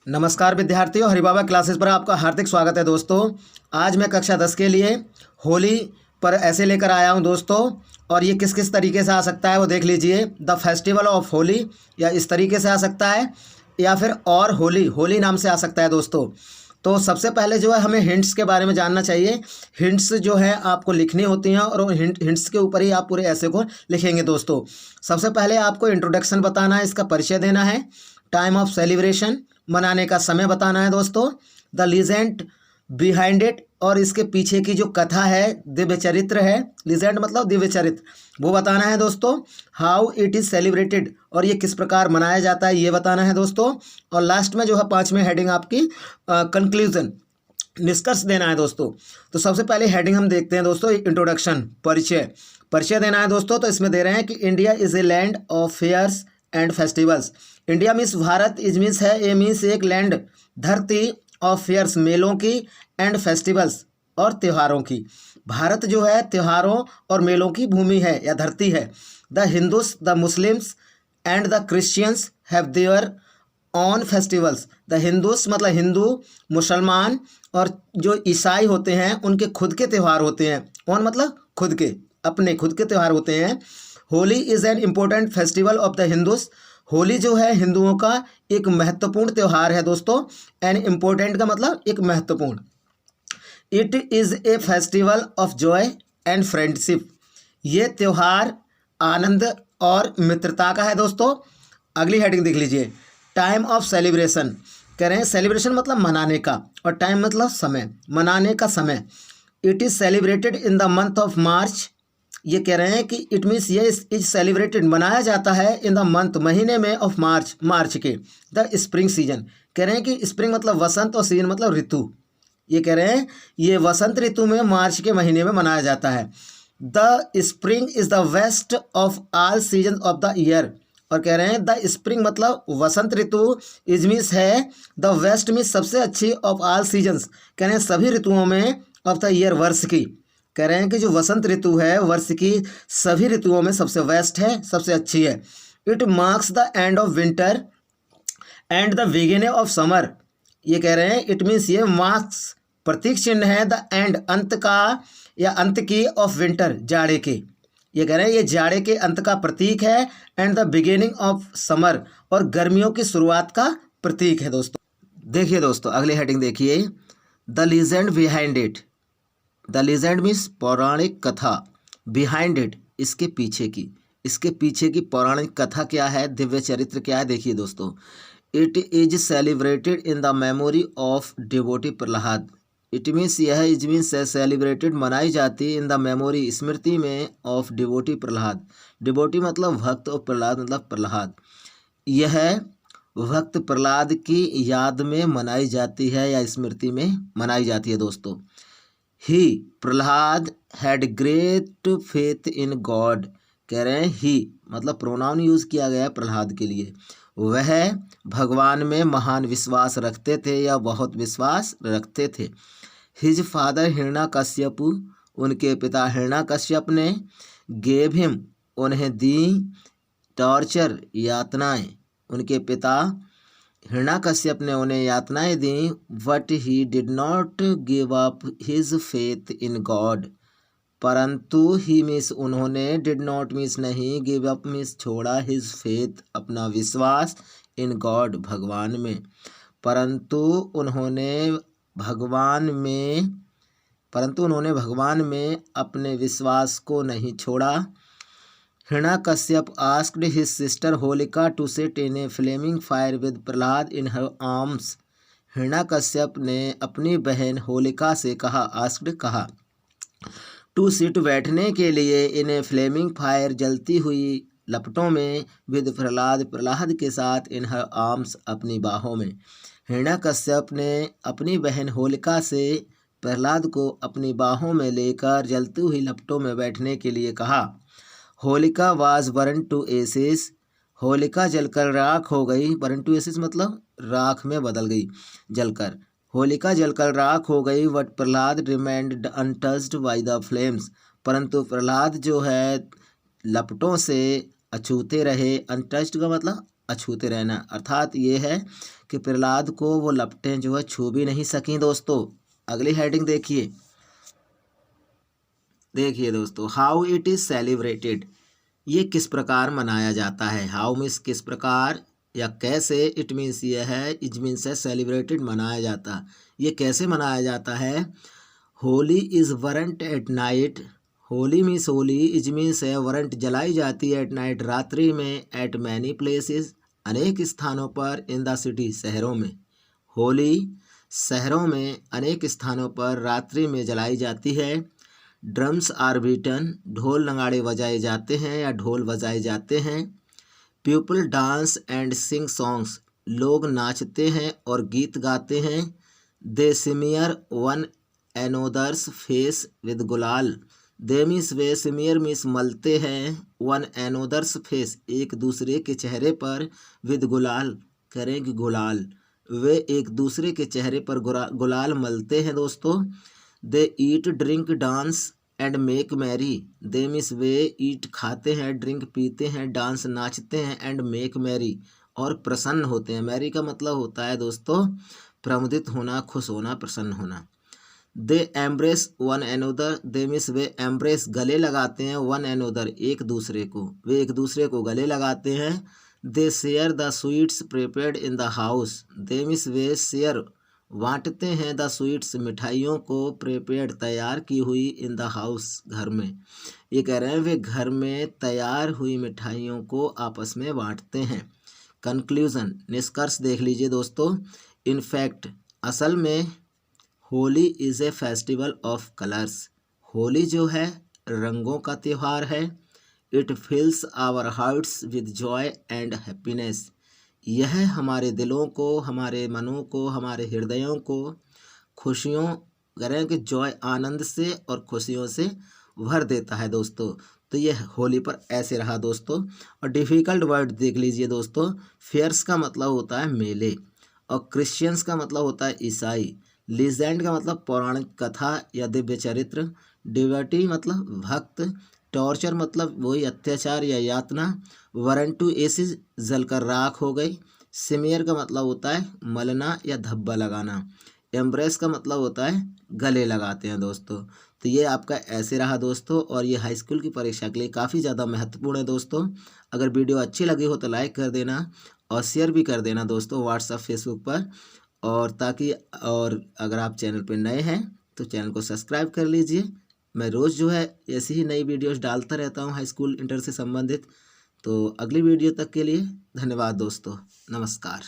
नमस्कार विद्यार्थियों, हरिबाबा क्लासेस पर आपका हार्दिक स्वागत है दोस्तों। आज मैं कक्षा 10 के लिए होली पर ऐसे लेकर आया हूं दोस्तों। और ये किस किस तरीके से आ सकता है वो देख लीजिए। द फेस्टिवल ऑफ होली, या इस तरीके से आ सकता है, या फिर और होली होली नाम से आ सकता है दोस्तों। तो सबसे पहले जो है हमें हिंट्स के बारे में जानना चाहिए। हिंट्स जो है आपको लिखनी होती हैं और हिंट्स के ऊपर ही आप पूरे ऐसे को लिखेंगे दोस्तों। सबसे पहले आपको इंट्रोडक्शन बताना है, इसका परिचय देना है। टाइम ऑफ सेलिब्रेशन, मनाने का समय बताना है दोस्तों। द लीजेंड बिहाइंड इट, और इसके पीछे की जो कथा है, दिव्य चरित्र है। लीजेंड मतलब दिव्य चरित्र, वो बताना है दोस्तों। हाउ इट इज़ सेलिब्रेटेड, और ये किस प्रकार मनाया जाता है ये बताना है दोस्तों। और लास्ट में जो है 5वीं हेडिंग आपकी कंक्लूजन, निष्कर्ष देना है दोस्तों। तो सबसे पहले हेडिंग हम देखते हैं दोस्तों, इंट्रोडक्शन, परिचय। परिचय देना है दोस्तों, तो इसमें दे रहे हैं कि India is a land of fairs and festivals. India means Bharat, is means है, ए मीन्स एक लैंड, धरती, ऑफ फेयर्स मेलों की, एंड फेस्टिवल्स और त्योहारों की। भारत जो है त्योहारों और मेलों की भूमि है या धरती है। The Hindus, the Muslims and the Christians have their on festivals. The Hindus मतलब हिंदू, मुसलमान और जो ईसाई होते हैं उनके खुद के त्यौहार होते हैं। ऑन मतलब खुद के, अपने खुद के त्यौहार होते हैं। Holi is an important festival of the Hindus. Holi जो है हिंदुओं का एक महत्वपूर्ण त्यौहार है दोस्तों। एन इम्पोर्टेंट का मतलब एक महत्वपूर्ण। It is a festival of Joy and friendship. ये त्यौहार आनंद और मित्रता का है दोस्तों। अगली हेडिंग देख लीजिए, टाइम ऑफ सेलिब्रेशन। कह रहे हैं सेलिब्रेशन मतलब मनाने का, और टाइम मतलब समय, मनाने का समय। It is celebrated in the month of March. ये कह रहे हैं कि इट मीन्स ये इज सेलिब्रेटेड, मनाया जाता है इन द मंथ, महीने में, ऑफ मार्च, मार्च के। द स्प्रिंग सीजन, कह रहे हैं कि स्प्रिंग मतलब वसंत और सीजन मतलब ऋतु। ये कह रहे हैं ये वसंत ऋतु में मार्च के महीने में मनाया जाता है। The spring is the best of all season of the year. और कह रहे हैं द स्प्रिंग मतलब वसंत ऋतु, इज मीन्स है, द वेस्ट मीन्स सबसे अच्छी, ऑफ ऑल सीजन्स कह रहे हैं सभी ऋतुओं में, ऑफ द ईयर वर्ष की। कह रहे हैं कि जो वसंत ऋतु है वर्ष की सभी ऋतुओं में सबसे बेस्ट है, सबसे अच्छी है। It marks the end of winter and the beginning of summer. ये कह रहे हैं इट मीन्स ये मार्क्स प्रतीक चिन्ह है, द एंड अंत का या अंत की, ऑफ विंटर जाड़े के। ये कह रहे हैं ये जाड़े के अंत का प्रतीक है, and the beginning of summer, और गर्मियों की शुरुआत का प्रतीक है दोस्तों। देखिए दोस्तों अगली हेडिंग देखिए, the legend behind it. The legend means पौराणिक कथा, बिहाइंड इट इसके पीछे की, इसके पीछे की पौराणिक कथा क्या है, दिव्य चरित्र क्या है, देखिए दोस्तों। It is celebrated in the memory of devotee Prahlad. It means यह इज मीन्स सेलिब्रेटेड मनाई जाती इन द मेमोरी स्मृति में, ऑफ डिवोटी प्रहलाद। डिवोटी मतलब भक्त और प्रहलाद मतलब प्रहलाद। यह भक्त प्रहलाद की याद में मनाई जाती है या स्मृति में मनाई जाती है दोस्तों। He Prahlad had great faith in God. कह रहे हैं ही मतलब प्रोनाउन यूज़ किया गया है प्रहलाद के लिए। वह भगवान में महान विश्वास रखते थे या बहुत विश्वास रखते थे। हिज फादर हिरण्यकश्यप, उनके पिता हिरण्यकश्यप ने, गेव हिम उन्हें दी, टॉर्चर यातनाएं, उनके पिता हिरण्यकश्यप ने उन्हें यातनाएं दी। But he did not give up his faith in God. परंतु ही मीन्स उन्होंने, डिड नॉट मीन्स नहीं, गिव अप मीन्स छोड़ा, हिज फेथ अपना विश्वास, इन गॉड भगवान में। परंतु उन्होंने भगवान में अपने विश्वास को नहीं छोड़ा। Hiranyakashyap asked his sister Holika to sit in a flaming fire with Prahlad in her arms. Hiranyakashyap ने अपनी बहन होलिका से कहा, आस्क्ड कहा, टू सिट बैठने के लिए, इन ए फ्लेमिंग फायर जलती हुई लपटों में, विद प्रहलाद प्रहलाद के साथ, इन हर आर्म्स अपनी बाहों में। हिरण्यकश्यप ने अपनी बहन होलिका से प्रहलाद को अपनी बाहों में लेकर जलती हुई लपटों में बैठने के लिए कहा। Holika was burn to ashes. Holika जलकर राख हो गई। बर्न टू एसिस मतलब राख में बदल गई, जलकर। होलिका जलकर राख हो गई। But Prahlad remained untouched by the flames. परंतु प्रहलाद जो है लपटों से अछूते रहे। अनटच्ड का मतलब अछूते रहना, अर्थात ये है कि प्रहलाद को वो लपटें जो है छू भी नहीं सकी दोस्तों। अगली हेडिंग देखिए दोस्तों, हाउ इट इज़ सेलिब्रेटेड, ये किस प्रकार मनाया जाता है। हाउ मीन्स किस प्रकार या कैसे, इट मीन्स ये है, इज मीन्स है सेलिब्रेटेड मनाया जाता। ये कैसे मनाया जाता है। Holi is burnt at night, Holi means Holi, is means है बर्न्ट जलाई जाती है, एट नाइट रात्रि में, एट मैनी प्लेसेस अनेक स्थानों पर, इन द सिटी शहरों में। होली शहरों में अनेक स्थानों पर रात्रि में जलाई जाती है। ड्रम्स आर बीटन, ढोल नगाड़े बजाए जाते हैं या ढोल बजाए जाते हैं। People dance and sing songs, लोग नाचते हैं और गीत गाते हैं। दे सिमियर वन एनोदर्स फेस विद गुलाल, दे मीन्स वे, सिमियर मीन्स मलते हैं, वन एनोदर्स फेस एक दूसरे के चेहरे पर, विद गुलाल करेंगे गुलाल, वे एक दूसरे के चेहरे पर गुलाल मलते हैं दोस्तों। They eat drink dance and make merry, they means वे, ईट खाते हैं, ड्रिंक पीते हैं, डांस नाचते हैं, एंड मेक मैरी और प्रसन्न होते हैं। मैरी का मतलब होता है दोस्तों प्रमुदित होना, खुश होना, प्रसन्न होना। They embrace one another, they means way embrace गले लगाते हैं, वन एनोदर एक दूसरे को, वे एक दूसरे को गले लगाते हैं। They share the sweets prepared in the house, they means वे शेयर बांटते हैं, द स्वीट्स मिठाइयों को, प्रिपेयर्ड तैयार की हुई, इन द हाउस घर में। ये कह रहे हैं वे घर में तैयार हुई मिठाइयों को आपस में बांटते हैं। कंक्लूजन निष्कर्ष देख लीजिए दोस्तों। इनफैक्ट असल में Holi is a festival of colours, Holi जो है रंगों का त्यौहार है। It fills our hearts with joy and happiness, यह हमारे दिलों को, हमारे मनों को, हमारे हृदयों को खुशियों करें कि जॉय आनंद से और खुशियों से भर देता है दोस्तों। तो यह होली पर ऐसे रहा दोस्तों। और डिफ़िकल्ट वर्ड देख लीजिए दोस्तों। फेयर्स का मतलब होता है मेले, और क्रिश्चियंस का मतलब होता है ईसाई। लीजेंड का मतलब पौराणिक कथा या दिव्य चरित्र। डिवोटी मतलब भक्त। टॉर्चर मतलब वही अत्याचार या यातना। वरंटू एसी जलकर राख हो गई। सिमियर का मतलब होता है मलना या धब्बा लगाना। एम्ब्रेस का मतलब होता है गले लगाते हैं दोस्तों। तो ये आपका ऐसे रहा दोस्तों, और ये हाई स्कूल की परीक्षा के लिए काफ़ी ज़्यादा महत्वपूर्ण है दोस्तों। अगर वीडियो अच्छी लगी हो तो लाइक कर देना और शेयर भी कर देना दोस्तों व्हाट्सएप फेसबुक पर, और अगर आप चैनल पर नए हैं तो चैनल को सब्सक्राइब कर लीजिए। मैं रोज़ जो है ऐसी ही नई वीडियोस डालता रहता हूँ हाई स्कूल इंटर से संबंधित। तो अगली वीडियो तक के लिए धन्यवाद दोस्तों, नमस्कार।